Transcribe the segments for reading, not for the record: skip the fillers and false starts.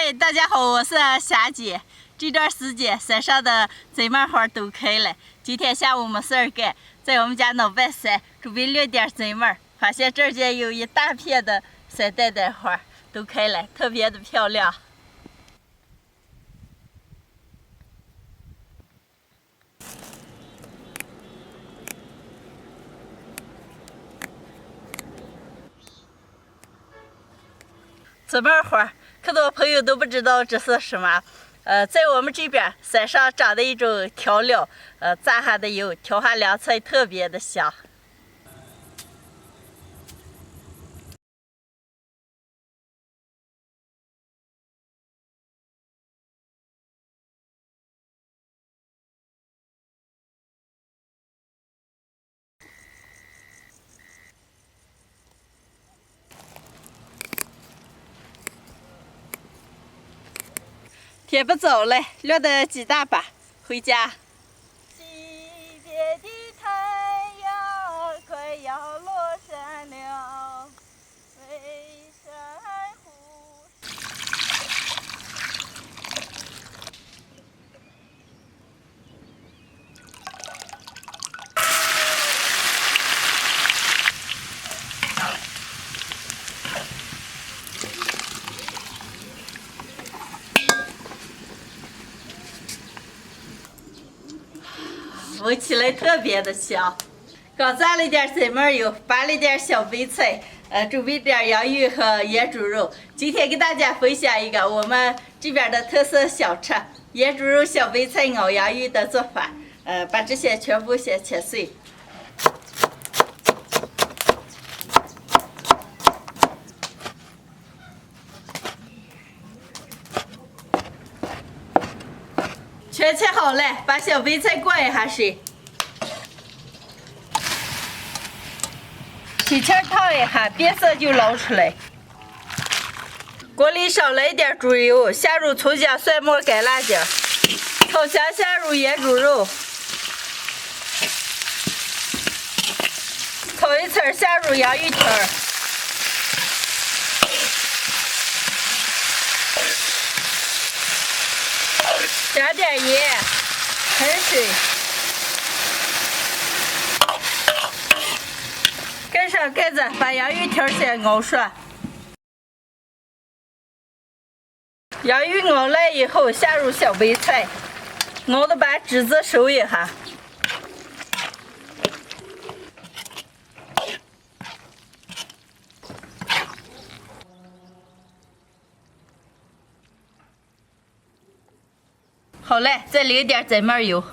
嗨，大家好，我是霞姐。这段时间山上的贼麻花都开了。今天下午没事儿干，在我们家脑白山准备掠点贼麻，发现这儿有一大片的山丹丹花都开了，特别的漂亮。贼麻花，可多朋友都不知道这是什么。在我们这边山上长的一种调料，炸下的油，调下凉菜，特别的香。天不早了，掠得几大把，回家。西边的太阳快要落山了，微山湖。闻起来特别的香。刚炸了点贼麻油，拔了点小白菜，准备点洋芋和腌猪肉。今天给大家分享一个我们这边的特色小吃——腌猪肉、小白菜、熬洋芋的做法。把这些全部先切碎。全切好了，把小白菜过一下水，轻轻烫一下，变色就捞出来。锅里少来一点猪油，下入葱姜蒜末干辣椒，炒香下入腌猪肉，炒一层下入洋芋条，加点盐、开水，盖上盖子，把洋芋条先熬熟。洋芋熬烂以后，下入小白菜，熬的把汁子收一下。好了，再淋点贼麻油。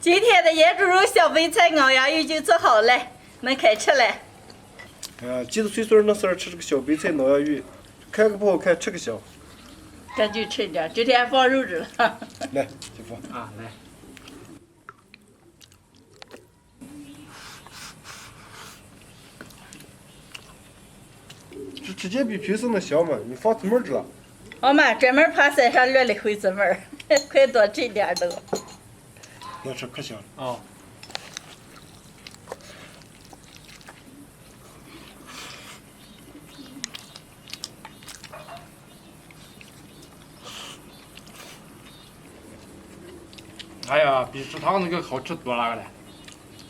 今天的腌猪肉、小白菜、熬洋芋就做好了，能开吃了。几十岁数那时候吃这个小白菜、熬洋芋，看个不好看，吃个香。这就吃点，今天放肉汁了。来，就放啊，来。这直接比平时那香嘛，你放怎么着了？我妈专门爬山上掠了回贼麻，快多吃点都。那吃可香了。哦。哎呀，比食堂那个好吃多了嘞！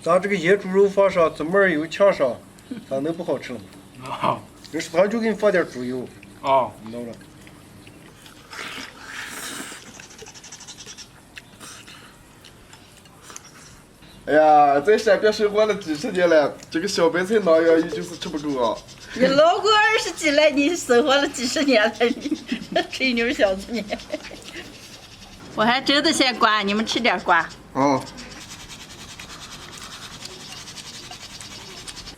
咱这个腌猪肉放上，怎么油呛上，咋能不好吃了吗？啊。人食堂就给你放点猪油。哦。你弄了。哎呀，在山边生活了几十年了，这个小白菜熬洋芋就是吃不够啊！你老过20几了，你生活了几十年了，你吹牛小子你！我还真的先刮，你们吃点刮。哦。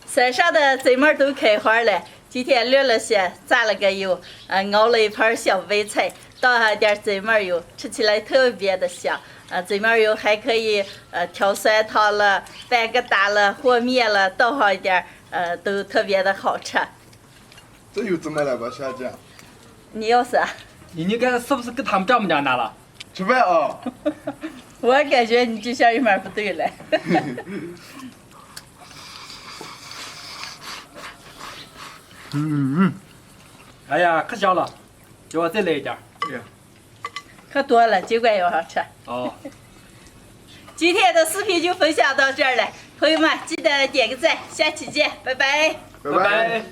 山上的贼麻都开花了，今天掠了些，炸了个油，熬了一盘小白菜，倒上点贼麻油，吃起来特别的香。贼麻油还可以调酸汤了，拌个大了和面了，倒上一点，都特别的好吃。这有这么了吧，霞姐？你要是？你应该是不是跟他们丈母娘拿了？吃饭啊！我感觉你这下有点不对了。哎呀，可香了，给我再来一点。可多了，尽管要好吃。哦。今天的视频就分享到这儿了，朋友们记得点个赞，下期见，拜拜。拜拜拜